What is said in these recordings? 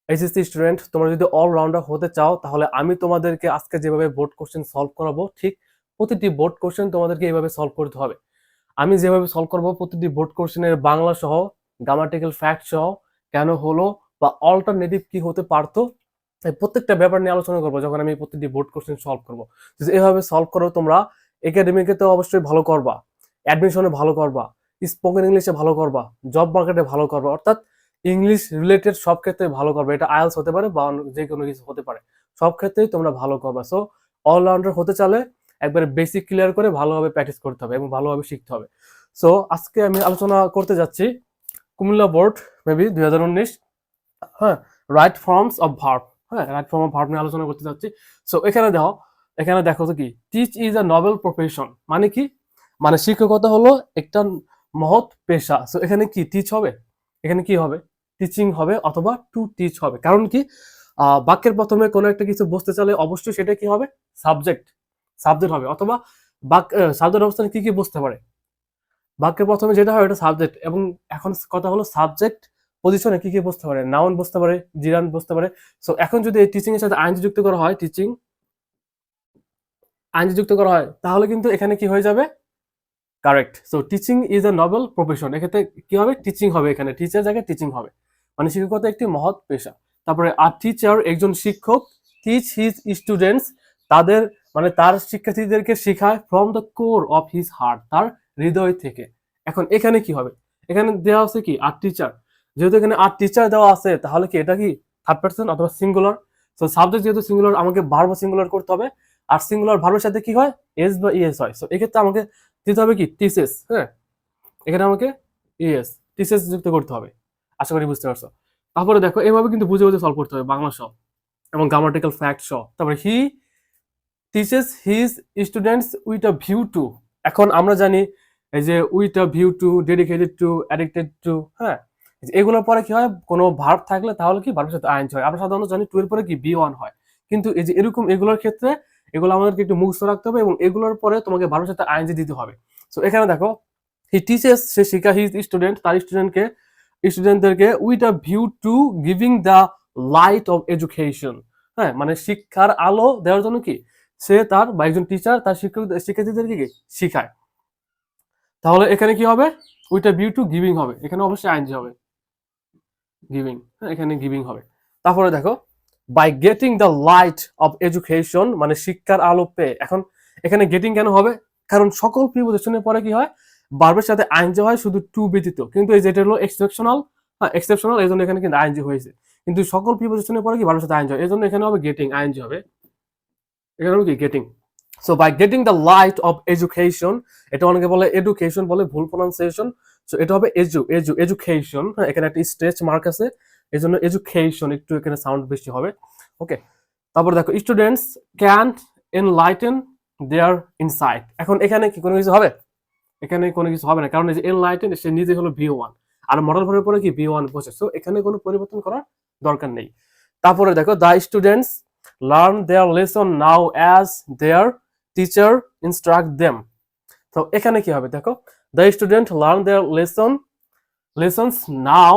HSC student, তোমরা যদি allrounder হতে চাও তাহলে আমি তোমাদেরকে আজকে যেভাবে বোর্ড কোশ্চেন সলভ করাবো ঠিক প্রতিটি বোর্ড কোশ্চেন তোমাদেরকে এইভাবে সলভ করতে হবে। আমি যেভাবে সলভ করবো প্রতিটি বোর্ড কোশ্চেনের বাংলা সহ, গ্রামাটিক্যাল ফ্যাক্ট সহ, কেন হলো বা অল্টারনেটিভ কি হতে পারতো, এই প্রত্যেকটা ব্যাপার নিয়ে আলোচনা করবো যখন আমি প্রতিটি বোর্ড কোশ্চেন সলভ করবো। যদি এভাবে সলভ করো তোমরা একাডেমিকে তো অবশ্যই ভালো করবা, অ্যাডমিশনে ভালো করবা, স্পোকেন ইংলিশে ভালো করবা, জব মার্কেটে ভালো করবা, অর্থাৎ ইংলিশ রিলেটেড সব ক্ষেত্রে ভালো করবে। এটা আইএলস হতে পারে বা যে কোনো কিছু হতে পারে, সব ক্ষেত্রেই তোমরা ভালো করবা। সো অলরাউন্ডার হতে চাইলে একবারে বেসিক ক্লিয়ার করে ভালোভাবে প্র্যাকটিস করতে হবে এবং ভালোভাবে শিখতে হবে। সো আজকে আমি আলোচনা করতে যাচ্ছি কুমিল্লা বোর্ড মেবি 2019, হ্যাঁ, রাইট ফর্মস অফ ভার্ব। হ্যাঁ, রাইট ফর্ম অফ ভার্ব নিয়ে আলোচনা করতে যাচ্ছি। সো এখানে দেখো তো কি, teach is a noble profession মানে কি, মানে শিক্ষকতা হলো একটা মহৎ পেশা। সো এখানে কি টিচ হবে, এখানে কি হবে, টিচিং হবে অথবা টু টিচ হবে। কারণ কি, বাক্যের প্রথমে কোনো একটা কিছু বুঝতে চাইলে অবশ্যই সেটা কি হবে, সাবজেক্ট সাবজেক্ট হবে, অথবা বাক্য সাবজেক্ট অবস্থানে কি কি বুঝতে পারে, বাক্যের প্রথমে যেটা হয় এটা সাবজেক্ট। এবং এখন কথা হলো সাবজেক্ট পজিশনে কি কি বুঝতে পারে, নাউন বুঝতে পারে, জিরান বুঝতে পারে। সো এখন যদি এই টিচিং এর সাথে আইনজি যুক্ত করা হয়, টিচিং আইনজি যুক্ত করা হয়, তাহলে কিন্তু এখানে কি হয়ে যাবে, correct. So teaching is a noble profession, এক্ষেত্রে কি হবে, টিচিং হবে, এখানে টিচার জায়গায় টিচিং হবে, মানে শিক্ষকতা একটি মহৎ পেশা। তারপরে আর টিচার, একজন শিক্ষক, টিচ হিজ স্টুডেন্টস, তাদের মানে তার শিক্ষার্থীদেরকে শেখায় from the core of his heart, তার হৃদয় থেকে। এখন এখানে কি হবে, এখানে দেওয়া আছে কি আর টিচার, যেহেতু এখানে আর টিচার দেওয়া আছে তাহলে কি এটা কি থার্ড পারসন অথবা সিঙ্গুলার। সো সাবজেক্ট যেহেতু সিঙ্গুলার আমাকে ভার্ব সিঙ্গুলার করতে হবে, আর সিঙ্গুলার ভার্বের সাথে কি হয়, এস বা ইএস হয়। সো এক্ষেত্রে আমাকে দিতে হবে কি টিসেস। হ্যাঁ, এখানে আমাকে ইএস টিসেস যুক্ত করতে হবে। আশা করি বুঝতে পারছো। তারপরে দেখো এভাবে কিন্তু বুঝে বুঝে সলভ করতে হবে, বাংলা সহ এবং গ্রামাটিক্যাল ফ্যাক্ট সহ। তারপরে he teaches his students with a view to. এখন আমরা জানি এই যে with a view to, dedicated to, addicted to, হ্যাঁ, এগুলোর পরে কি হয়, কোনো ভার্ব থাকলে তাহলে কি ভার্বের সাথে আইএনজি হয়। আমরা সাধারণত জানি টু এর পরে কি বি ওয়ান হয়, কিন্তু এই যে এরকম এগুলোর ক্ষেত্রে এগুলো আমাদেরকে একটু মুখস্থ রাখতে হবে এবং এগুলোর পরে তোমাকে ভার্বের সাথে আইএনজি দিতে হবে। সো এখানে দেখো হি টিচেস, সে শেখায় হিজ স্টুডেন্ট, তার স্টুডেন্টদেরকে with a view two giving the light of education. হ্যাঁ, মানে শিক্ষার আলো দেওয়ার জন্য কি সে তার বা একজন টিচার তার শিক্ষার্থীদেরকে কি শিখায়। তাহলে এখানে কি হবে, with a view two giving হবে, এখানে অবশ্যই আইনজি হবে, গিভিং। হ্যাঁ, এখানে গিভিং হবে। তারপরে দেখো by getting the light of education, মানে শিক্ষার আলো পেয়ে। এখন এখানে গেটিং কেন হবে, কারণ সকল প্রিপোজিশনের পরে কি হয়, ভার্বের সাথে আইনজি হয় শুধু টু ব্যতীত। কিন্তু এই যেটা হলো এক্সেপশনাল, হ্যাঁ এক্সেপশনাল, এই জন্য এখানে কিন্তু আইনজি হয়েছে। কিন্তু সকল প্রিপোজিশনের পরে কি ভার্বের সাথে আইনজি হয়, এই জন্য এখানে হবে গেটিং, আইনজি হবে, এখানে হবে কি getting. So by getting the light of education, এটা অনেকে বলে এডুকেশন বলে, ভুল প্রনাউন্সিয়েশন। সো এটা হবে এডুকেশন। হ্যাঁ, এখানে একটা স্ট্রেচ মার্ক আছে, এই জন্য এডুকেশন একটু এখানে সাউন্ড বেশি হবে। ওকে, তারপর দেখো students can enlighten their insight. এখন এখানে কি কোনো কিছু হবে, এখানে কোনো কিছু হবে না, কারণ এই যে এনলাইটেন সে নিজে হলো ভি ওয়ান, আর মডেল ভার্বের পরে কি ভি ওয়ান বসে। সো এখানে কোনো পরিবর্তন করার দরকার নেই। তারপরে দেখো the students learn their lesson now as their teacher instruct them. তো এখানে কি হবে, দেখো the student learn their lessons now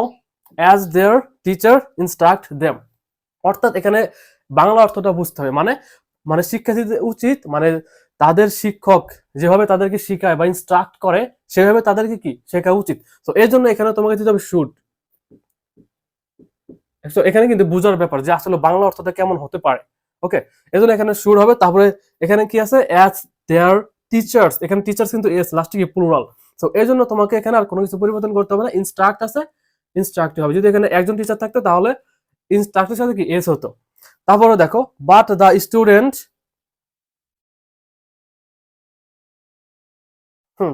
as their teacher instruct them. অর্থাৎ এখানে বাংলা অর্থটা বুঝতে হবে, মানে মানে শিক্ষার্থীদের উচিত মানে তাদের শিক্ষক যেভাবে তাদেরকে শিখায় বা ইনস্ট্রাক্ট করে সেভাবে তাদেরকে কি শেখা উচিত। তো এই জন্য এখানে তোমাকে দিতে হবে শুড। তো এখানে কিন্তু বুঝার ব্যাপার যে আসলে বাংলা অর্থটা কেমন হতে পারে। ওকে, এজন্য এখানে শুড হবে। তারপরে এখানে কি আছে, অ্যাজ দেয়ার টিচার্স, এখানে টিচার্স কিন্তু এস লাস্টে কি প্লুরাল। তো এই জন্য তোমাকে এখানে আর কোনো কিছু পরিবর্তন করতে হবে না, ইনস্ট্রাক্ট আছে, ইনস্ট্রাক্ট হবে। যদি এখানে একজন টিচার থাকতো তাহলে ইনস্ট্রাক্টের সাথে কি এস হতো। তারপরে দেখো বাট দ্য স্টুডেন্ট,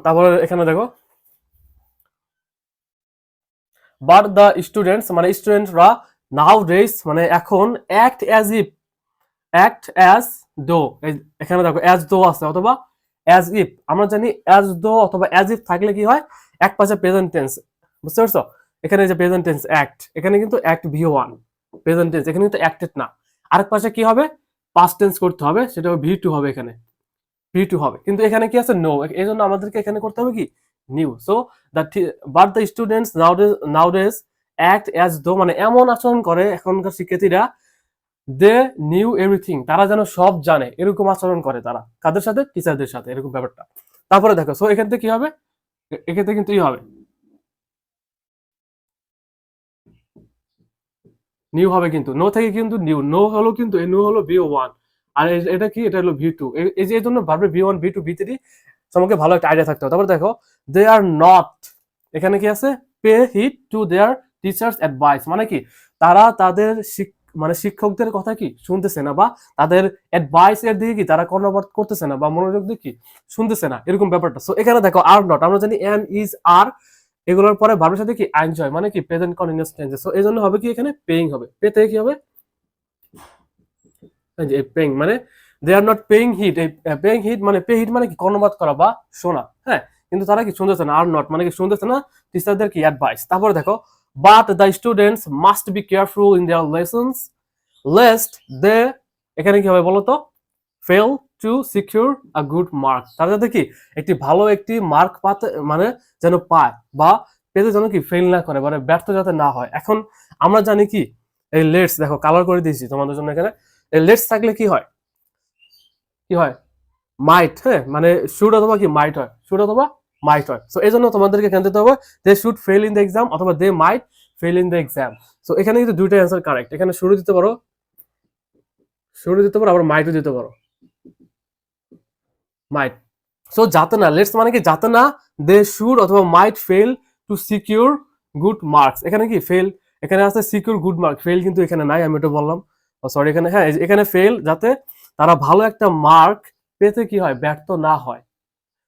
তারপরে এখানে দেখো বাট দ্য স্টুডেন্টস মানে স্টুডেন্টরা নাও ডেজ মানে এখন act as if, act as though, এখানে দেখো অ্যাজ দো আছে অথবা অ্যাজ ইফ। আমরা জানি অ্যাজ দো অথবা অ্যাজ ইফ থাকলে কি হয়, এক পাশে প্রেজেন্ট টেন্স, বুঝতে পারছো। এখানে যে প্রেজেন্ট টেন্স অ্যাক্ট, এখানে কিন্তু act V one present tense, এখানে কিন্তু অ্যাক্টেড না। আরেক পাশে কি হবে, পাস্ট টেন্স করতে হবে, সেটা ভি টু হবে, এখানে ভি টু হবে। কিন্তু এখানে কি আছে, নো, এই জন্য আমাদেরকে এখানে করতে হবে কি new. So the but the students নাউডেজ act as though মানে এমন আচরণ করে এখনকার শিক্ষার্থীরা দে নিউ এভরিথিং, তারা যেন সব জানে, এরকম আচরণ করে তারা কাদের সাথে, টিচারদের সাথে, এরকম ব্যাপারটা। তারপরে দেখো, সো এখান থেকে কি হবে, এক্ষেত্রে কিন্তু ই হবে, নিউ হবে, কিন্তু নো থেকে কিন্তু নিউ, নো হলো কিন্তু এই নো হলো VO1, আর এটা কি, এটা হলো V2। এই যে এই জন্য ভাববে V1 V2 V3 তোমাকে ভালো একটা আইডিয়া থাকতে হবে। তারপর দেখো দে আর নট, এখানে কি আছে, pay heed to their teachers' advice, মানে কি তারা তাদের মানে শিক্ষকদের কথা কি শুনতেছে না, বা তাদের অ্যাডভাইস এর দিকে কি তারা কর্ণপাত করতেছে না, বা মনোযোগ দিয়ে কি শুনতেছে না, এরকম ব্যাপারটা। সো এখানে দেখো আর নট, আমরা জানি এম ইজ আর, এগুলোর পরে ভার্বের সাথে কি এনজয়, মানে কি প্রেজেন্ট কন্টিনিউয়াস টেন্সে। সো এই জন্য হবে কি এখানে পেইং হবে, পে থেকে কি হবে, যে পেইং মানে দে আর নট পেইং হিট, এই পেইং হিট মানে পে হিট মানে কি কর্ণপাত করা বা শোনা, হ্যাঁ, কিন্তু তারা কি শুনতেছে না, আর নট মানে কি শুনতেছে না টিচারদের কি অ্যাডভাইস। তারপরে দেখো but the students must be careful in their lessons lest they, এখানে কি হবে বলতো, fail to secure a good mark, তারা যাতে কি একটি ভালো একটি মার্ক পাতে মানে যেন পায়, বা পেতে যেন কি ফেল না করে, মানে ব্যর্থ যাতে না হয়। এখন আমরা জানি কি এই লেটস, দেখো কালার করে দিয়েছি তোমাদের জন্য এখানে, এই লেটস থাকলে কি হয়, কি হয়, মাইট, হ্যাঁ, মানে শুড অথবা কি মাইট হয়, শুড অথবা মাইট হয়। সো এই জন্য তোমাদেরকে এখানে দিতে হবে they should fail in the exam অথবা they might fail in the exam. So এখানে কিন্তু দুইটা অ্যান্সার কারেক্ট, এখানে শুরু দিতে পারো, শুরু দিতে পারো, আবার মাইটও দিতে পারো, মাইট। সো যাতে না, লেটস মানে কি যাতে না, দে শুড অথবা might fail to secure good marks, এখানে কি ফেল, এখানে আছে সিকিউর গুড মার্ক, ফেল কিন্তু এখানে নাই, আমি এটা বললাম, সরি এখানে, হ্যাঁ এখানে ফেল, যাতে তারা ভালো একটা মার্ক পেতে কি হয় ব্যর্থ না হয়।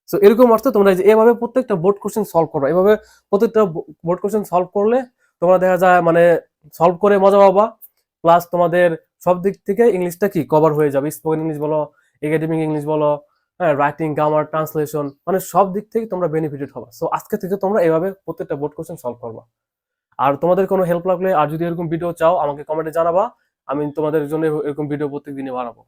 সো এরকম অর্থে তোমরা যে এভাবে প্রত্যেকটা বোর্ড কোশ্চেন সলভ করো, এভাবে প্রত্যেকটা বোর্ড কোশ্চেন সলভ করলে তোমরা দেখা যায় মানে সলভ করে মজা পাবা, প্লাস তোমাদের সব দিক থেকে ইংলিশটা কি কভার হয়ে যাবে, স্পোকেন ইংলিশ বলো, একাডেমিক ইংলিশ বলো, হ্যাঁ রাইটিং, গ্রামার, ট্রান্সলেশন, মানে সব দিক থেকে তোমরা বেনিফিটেড হবে। সো আজকে থেকে তোমরা এভাবে প্রত্যেকটা বোর্ড কোশ্চেন সলভ করবা। আর তোমাদের কোনো হেল্প লাগলে আর যদি এরকম ভিডিও চাও আমাকে কমেন্টে জানাবা, আমি তোমাদের জন্য এরকম ভিডিও প্রত্যেক দিনই বানাবো।